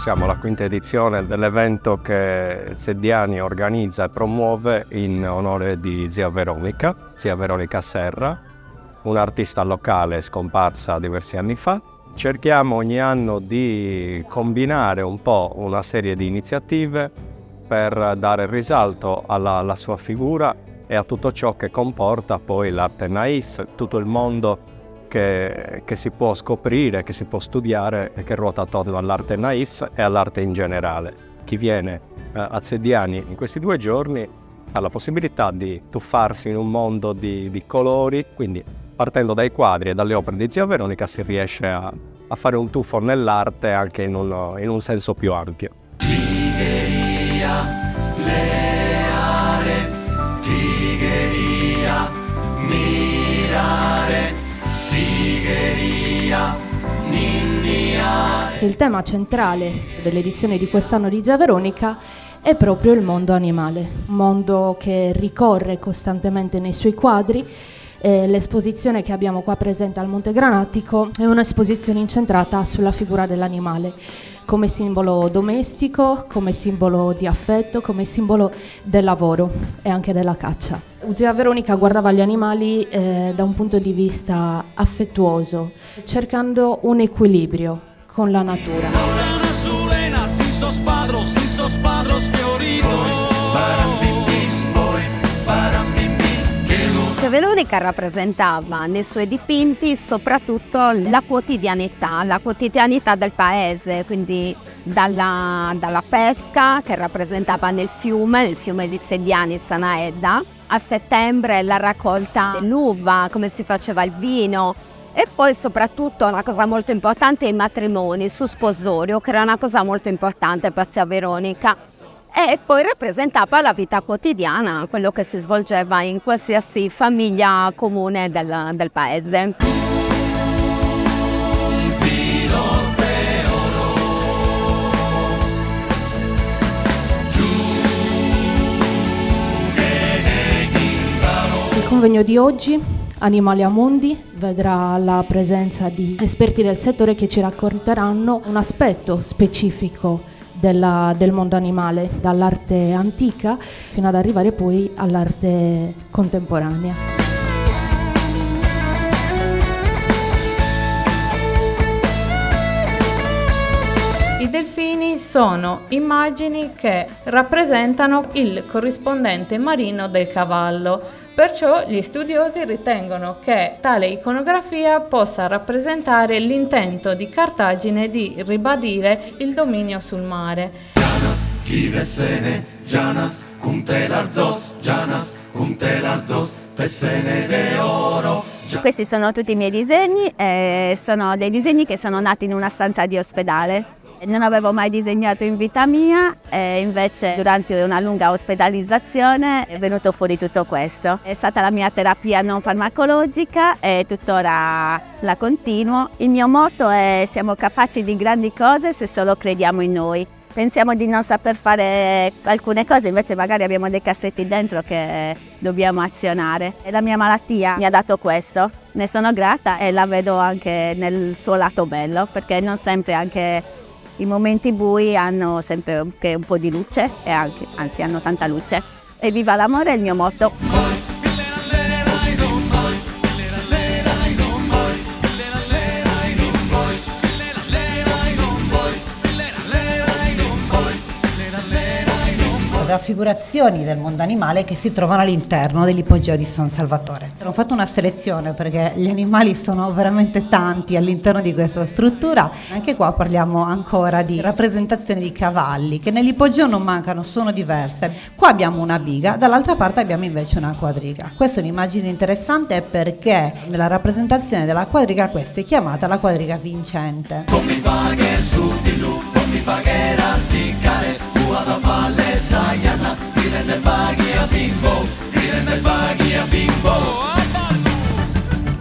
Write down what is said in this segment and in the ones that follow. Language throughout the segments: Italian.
Siamo alla quinta edizione dell'evento che Seddiani organizza e promuove in onore di zia Veronica Serra, un'artista locale scomparsa diversi anni fa. Cerchiamo ogni anno di combinare un po' una serie di iniziative per dare risalto alla sua figura e a tutto ciò che comporta poi l'arte naif, tutto il mondo che si può scoprire, che si può studiare e che ruota attorno all'arte naif e all'arte in generale. Chi viene a Seddiani in questi 2 giorni ha la possibilità di tuffarsi in un mondo di colori, quindi partendo dai quadri e dalle opere di zia Veronica si riesce a fare un tuffo nell'arte anche in un senso più ampio. Tigheria, leare, tigheria, mirare, tigheria, ninniare. Il tema centrale dell'edizione di quest'anno di Zia Veronica è proprio il mondo animale, un mondo che ricorre costantemente nei suoi quadri. L'esposizione che abbiamo qua presente al Monte Granatico è un'esposizione incentrata sulla figura dell'animale, come simbolo domestico, come simbolo di affetto, come simbolo del lavoro e anche della caccia. Zia Veronica guardava gli animali da un punto di vista affettuoso, cercando un equilibrio con la natura. Zia Veronica rappresentava nei suoi dipinti soprattutto la quotidianità del paese, quindi dalla pesca che rappresentava nel fiume di Seddiani, Sanaedda, a settembre la raccolta dell'uva, come si faceva il vino, e poi soprattutto una cosa molto importante, i matrimoni su sposorio, che era una cosa molto importante per Zia Veronica. E poi rappresentava la vita quotidiana, quello che si svolgeva in qualsiasi famiglia comune del paese. Il convegno di oggi, Animali Amundi, vedrà la presenza di esperti del settore che ci racconteranno un aspetto specifico del mondo animale, dall'arte antica fino ad arrivare poi all'arte contemporanea. I delfini sono immagini che rappresentano il corrispondente marino del cavallo. Perciò gli studiosi ritengono che tale iconografia possa rappresentare l'intento di Cartagine di ribadire il dominio sul mare. Janas, Kiresene, Janas, Kumtelarzos, Janas, Kumtelarzos, Tessene de Oro. Questi sono tutti i miei disegni, sono dei disegni che sono nati in una stanza di ospedale. Non avevo mai disegnato in vita mia e invece durante una lunga ospedalizzazione è venuto fuori tutto questo. È stata la mia terapia non farmacologica e tuttora la continuo. Il mio motto è: siamo capaci di grandi cose se solo crediamo in noi. Pensiamo di non saper fare alcune cose, invece magari abbiamo dei cassetti dentro che dobbiamo azionare. E la mia malattia mi ha dato questo. Ne sono grata e la vedo anche nel suo lato bello, perché non sempre anche i momenti bui hanno sempre anche un po' di luce e anzi hanno tanta luce. E viva l'amore è il mio motto. Raffigurazioni del mondo animale che si trovano all'interno dell'ipogeo di San Salvatore. Ho fatto una selezione perché gli animali sono veramente tanti all'interno di questa struttura. Anche qua parliamo ancora di rappresentazioni di cavalli che nell'ipogeo non mancano, sono diverse. Qua abbiamo una biga, dall'altra parte abbiamo invece una quadriga. Questa è un'immagine interessante perché nella rappresentazione della quadriga questa è chiamata la quadriga vincente.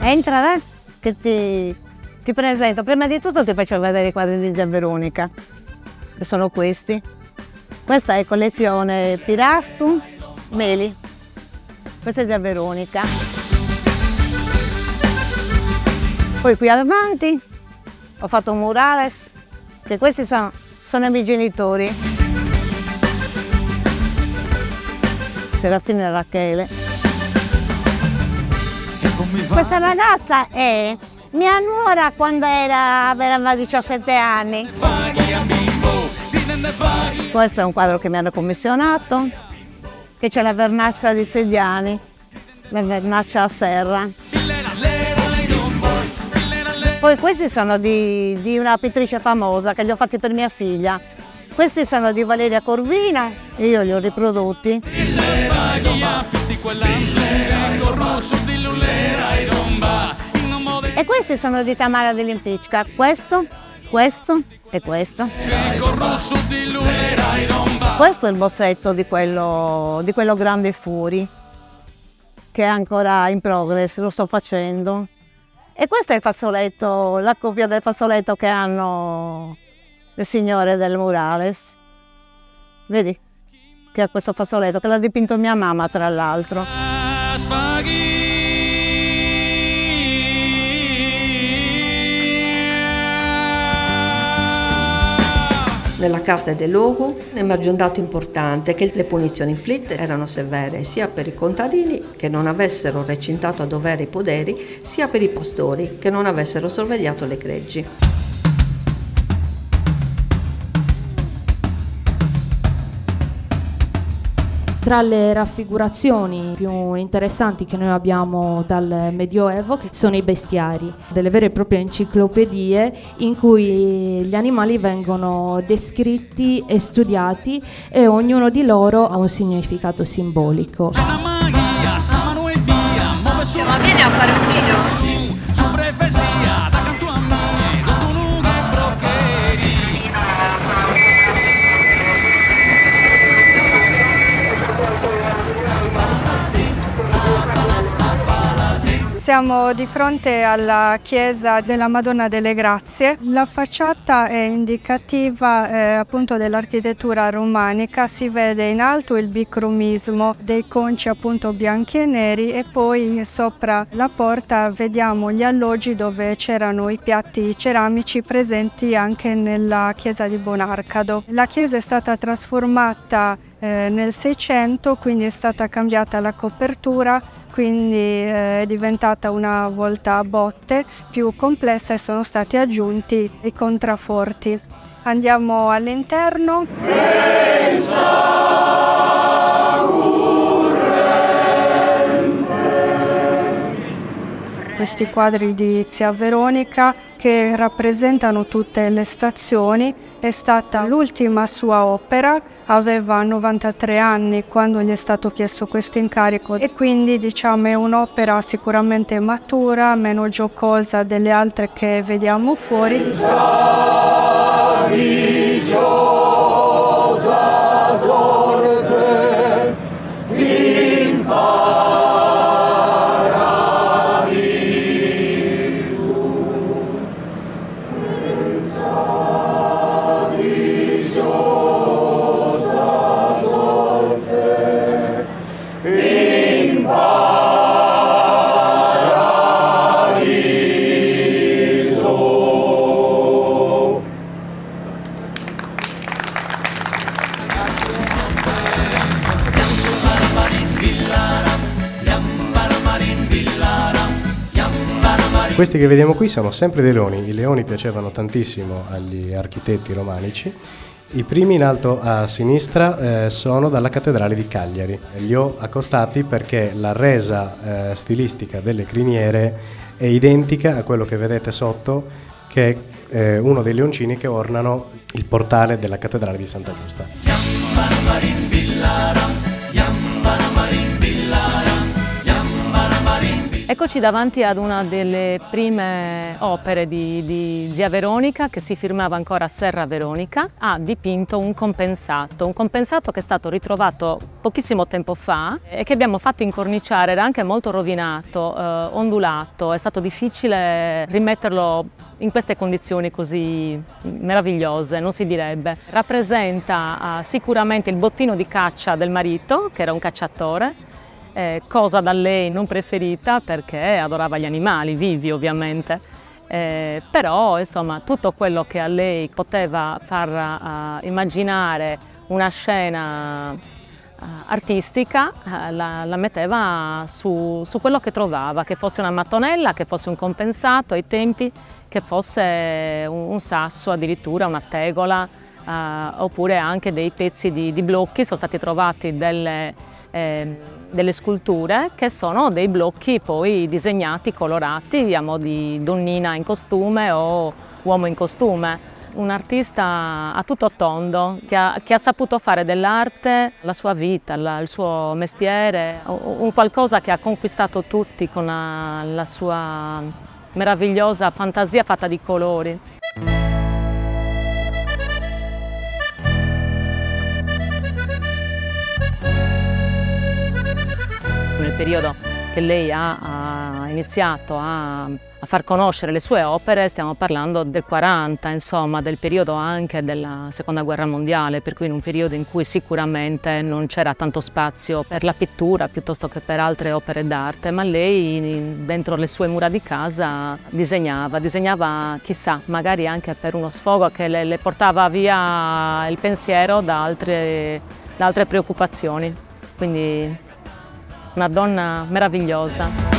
Entra che ti presento. Prima di tutto ti faccio vedere i quadri di Zia Veronica, che sono questi. Questa è collezione Pirastum Meli. Questa è Zia Veronica. Poi qui avanti ho fatto un murales, che questi sono sono i miei genitori, Serafina e Rachele. Questa ragazza è mia nuora quando aveva 17 anni. Questo è un quadro che mi hanno commissionato, che c'è la vernaccia di Sediani, la vernaccia a Serra. Poi questi sono di una pittrice famosa che li ho fatti per mia figlia. Questi sono di Valeria Corvina e io li ho riprodotti. E questi sono di Tamara dell'Impicca. Questo e questo. Questo è il bozzetto di quello Grande Fury, che è ancora in progress, lo sto facendo. E questo è il fazzoletto, la copia del fazzoletto che hanno le signore del Murales. Vedi che ha questo fazzoletto, che l'ha dipinto mia mamma tra l'altro. Nella Carta del Logo emerge un dato importante, che le punizioni inflitte erano severe sia per i contadini che non avessero recintato a dovere i poderi, sia per i pastori che non avessero sorvegliato le greggi. Tra le raffigurazioni più interessanti che noi abbiamo dal Medioevo sono i bestiari, delle vere e proprie enciclopedie in cui gli animali vengono descritti e studiati e ognuno di loro ha un significato simbolico. Ma vieni a fare un video? Siamo di fronte alla chiesa della Madonna delle Grazie. La facciata è indicativa appunto dell'architettura romanica, si vede in alto il bicromismo dei conci appunto bianchi e neri e poi sopra la porta vediamo gli alloggi dove c'erano i piatti ceramici presenti anche nella chiesa di Bonarcado. La chiesa è stata trasformata nel 600, quindi è stata cambiata la copertura, quindi è diventata una volta a botte più complessa e sono stati aggiunti i contrafforti. Andiamo all'interno. Questi quadri di zia Veronica che rappresentano tutte le stazioni, è stata l'ultima sua opera, aveva 93 anni quando gli è stato chiesto questo incarico e quindi diciamo è un'opera sicuramente matura, meno giocosa delle altre che vediamo fuori. Questi che vediamo qui sono sempre dei leoni. I leoni piacevano tantissimo agli architetti romanici. I primi in alto a sinistra sono dalla cattedrale di Cagliari. Li ho accostati perché la resa stilistica delle criniere è identica a quello che vedete sotto, che è uno dei leoncini che ornano il portale della cattedrale di Santa Giusta. Eccoci davanti ad una delle prime opere di zia Veronica, che si firmava ancora Serra Veronica. Ha dipinto un compensato che è stato ritrovato pochissimo tempo fa e che abbiamo fatto incorniciare. Era anche molto rovinato, ondulato, è stato difficile rimetterlo in queste condizioni così meravigliose, non si direbbe. Rappresenta sicuramente il bottino di caccia del marito, che era un cacciatore, cosa da lei non preferita perché adorava gli animali vivi ovviamente, però insomma tutto quello che a lei poteva far immaginare una scena artistica la metteva su quello che trovava, che fosse una mattonella, che fosse un compensato ai tempi, che fosse un sasso, addirittura una tegola, oppure anche dei pezzi di blocchi. Sono stati trovati delle sculture che sono dei blocchi poi disegnati, colorati a mo' di donnina in costume o uomo in costume. Un artista a tutto tondo che ha saputo fare dell'arte la sua vita, il suo mestiere, un qualcosa che ha conquistato tutti con la sua meravigliosa fantasia fatta di colori. Nel periodo che lei ha iniziato a far conoscere le sue opere, stiamo parlando del 40, insomma, del periodo anche della Seconda Guerra Mondiale, per cui in un periodo in cui sicuramente non c'era tanto spazio per la pittura piuttosto che per altre opere d'arte, ma lei dentro le sue mura di casa disegnava chissà, magari anche per uno sfogo che le portava via il pensiero da altre preoccupazioni. Quindi una donna meravigliosa.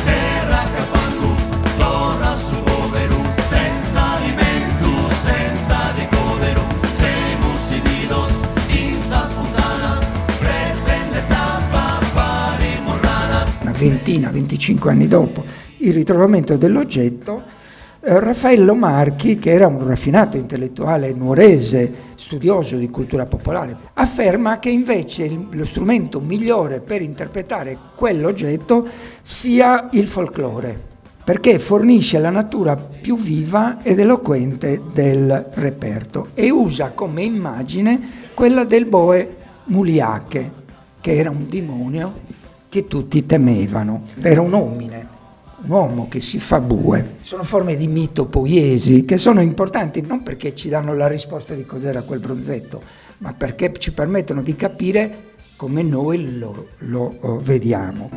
Una ventina, 25 anni dopo il ritrovamento dell'oggetto, Raffaello Marchi, che era un raffinato intellettuale nuorese, studioso di cultura popolare, afferma che invece lo strumento migliore per interpretare quell'oggetto sia il folklore, perché fornisce la natura più viva ed eloquente del reperto, e usa come immagine quella del boe Muliache, che era un demonio che tutti temevano. Era un omine, un uomo che si fa bue. Sono forme di mito poiesi che sono importanti non perché ci danno la risposta di cos'era quel bronzetto, ma perché ci permettono di capire come noi lo vediamo.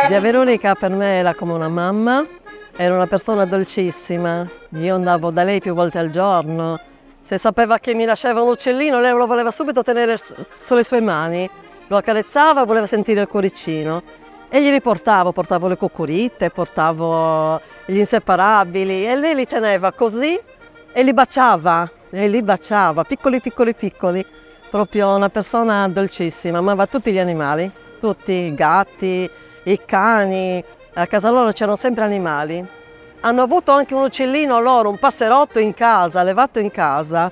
Zia Veronica per me era come una mamma, era una persona dolcissima. Io andavo da lei più volte al giorno. Se sapeva che mi lasciava un uccellino, lei lo voleva subito tenere sulle sue mani. Lo accarezzava e voleva sentire il cuoricino. E gli portavo le cucurite, portavo gli inseparabili e lei li teneva così e li baciava, piccoli piccoli piccoli. Proprio una persona dolcissima, amava tutti gli animali, tutti i gatti, i cani, a casa loro c'erano sempre animali. Hanno avuto anche un uccellino loro, un passerotto in casa, allevato in casa,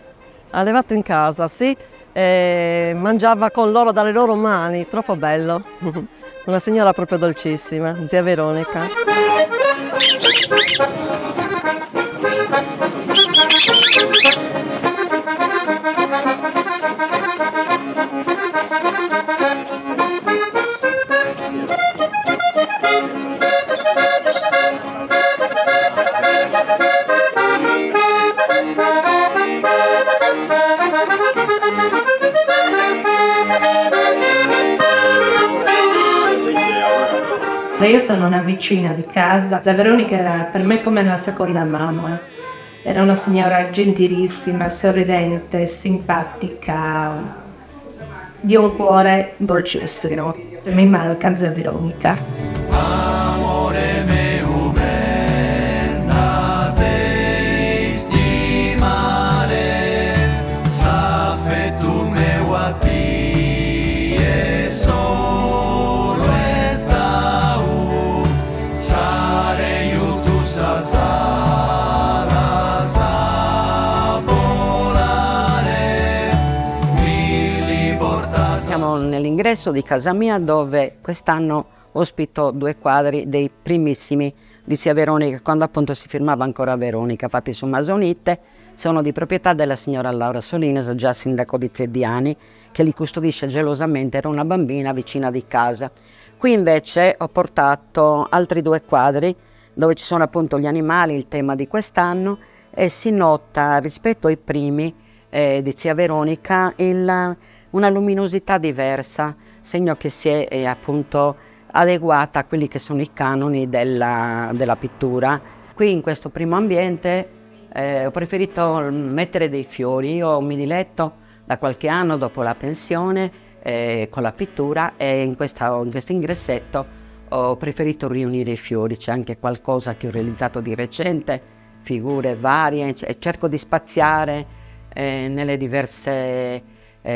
sì, e mangiava con loro dalle loro mani, troppo bello. Una signora proprio dolcissima, zia Veronica. Io sono una vicina di casa. Zia Veronica era per me come una seconda mamma. Era una signora gentilissima, sorridente, simpatica, di un cuore dolcissimo. Mi manca Zia Veronica. Amore meu prenda te stimare, all'ingresso di casa mia, dove quest'anno ospito 2 quadri dei primissimi di zia Veronica, quando appunto si firmava ancora Veronica, fatti su masonite. Sono di proprietà della signora Laura Solinas, già sindaco di Zeddiani, che li custodisce gelosamente, era una bambina vicina di casa. Qui invece ho portato altri 2 quadri dove ci sono appunto gli animali, il tema di quest'anno, e si nota rispetto ai primi di zia Veronica una luminosità diversa, segno che si è appunto adeguata a quelli che sono i canoni della pittura. Qui in questo primo ambiente ho preferito mettere dei fiori. Io mi diletto da qualche anno dopo la pensione con la pittura, e in questo ingressetto ho preferito riunire i fiori. C'è anche qualcosa che ho realizzato di recente, figure varie, e cerco di spaziare nelle diverse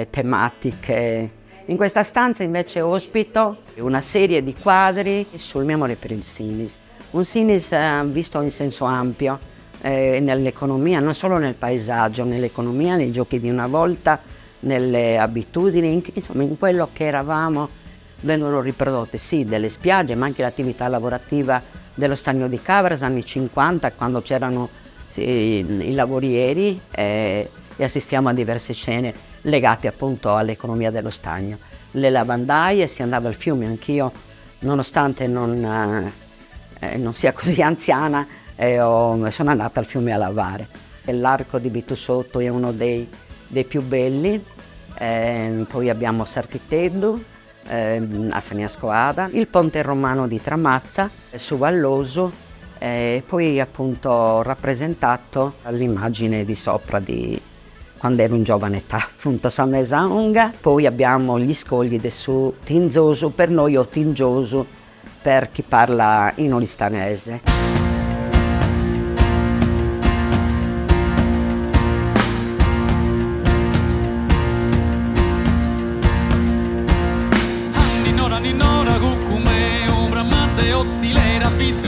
tematiche. In questa stanza invece ospito una serie di quadri sul mio amore per il Sinis. Un Sinis visto in senso ampio, nell'economia, non solo nel paesaggio, nell'economia, nei giochi di una volta, nelle abitudini, insomma in quello che eravamo. Vengono riprodotte sì delle spiagge, ma anche l'attività lavorativa dello stagno di Cavras anni 50, quando c'erano i lavorieri, e assistiamo a diverse scene legate appunto all'economia dello stagno. Le lavandaie, si andava al fiume, anch'io, nonostante non sia così anziana, sono andata al fiume a lavare. L'arco di Bitusotto è uno dei più belli, poi abbiamo Sarchiteddu, a Saniascoada, il ponte romano di Tramazza, su Valloso, poi appunto rappresentato all'immagine di sopra di quando ero in giovane età, appunto San Mesaunga. Poi abbiamo gli scogli su Tinzosu, per noi o Tingiosu per chi parla in olistanese.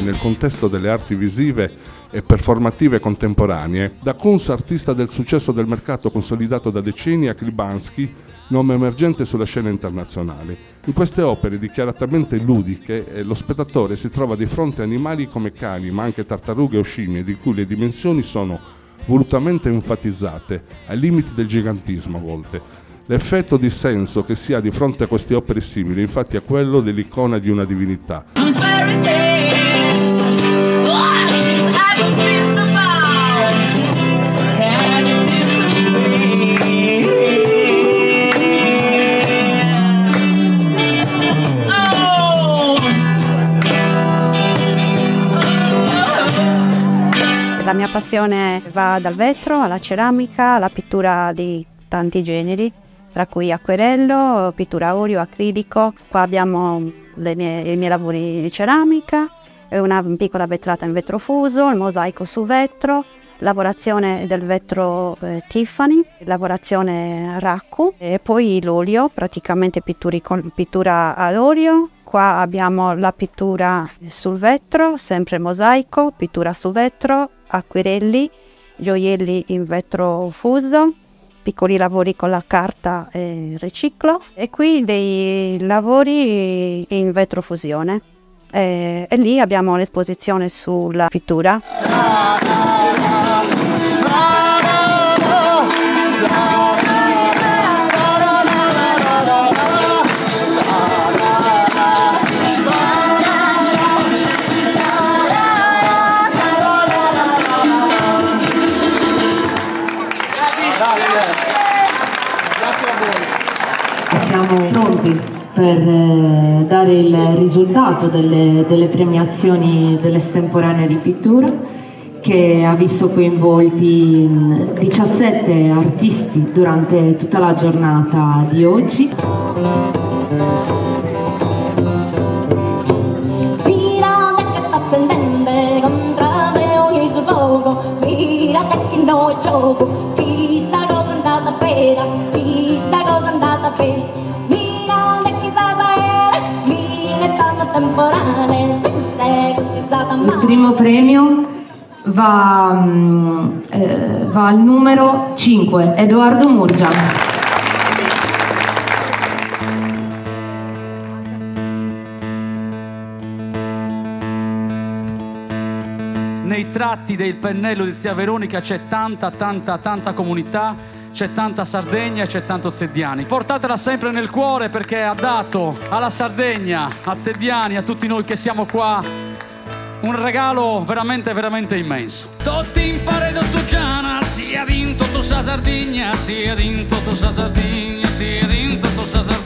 Nel contesto delle arti visive e performative contemporanee, da Kunz, artista del successo del mercato consolidato da decenni, a Klibanski, nome emergente sulla scena internazionale. In queste opere dichiaratamente ludiche, lo spettatore si trova di fronte a animali come cani, ma anche tartarughe o scimmie, di cui le dimensioni sono volutamente enfatizzate, ai limiti del gigantismo a volte. L'effetto di senso che si ha di fronte a queste opere simili, infatti, è quello dell'icona di una divinità. La mia passione va dal vetro alla ceramica, alla pittura di tanti generi, tra cui acquerello, pittura a olio, acrilico. Qua abbiamo i miei lavori di ceramica, una piccola vetrata in vetro fuso, il mosaico su vetro, lavorazione del vetro Tiffany, lavorazione Raccu, e poi l'olio, praticamente pittura ad olio. Qua abbiamo la pittura sul vetro, sempre mosaico, pittura su vetro, acquerelli, gioielli in vetro fuso, piccoli lavori con la carta e riciclo, e qui dei lavori in vetrofusione. E lì abbiamo l'esposizione sulla pittura. Siamo pronti per dare il risultato delle premiazioni dell'estemporanea di pittura, che ha visto coinvolti 17 artisti durante tutta la giornata di oggi. Il primo premio va al numero 5, Edoardo Murgia. nei tratti del pennello di zia Veronica c'è tanta comunità, c'è tanta Sardegna e c'è tanto Zeddiani. Portatela sempre nel cuore, perché ha dato alla Sardegna, a Zeddiani, a tutti noi che siamo qua, un regalo veramente immenso. Tutti in paredo tu Giana, sia vinto tu sa Sardegna, sia vinto tu sa Sardegna, sia vinto tu sa Sardegna.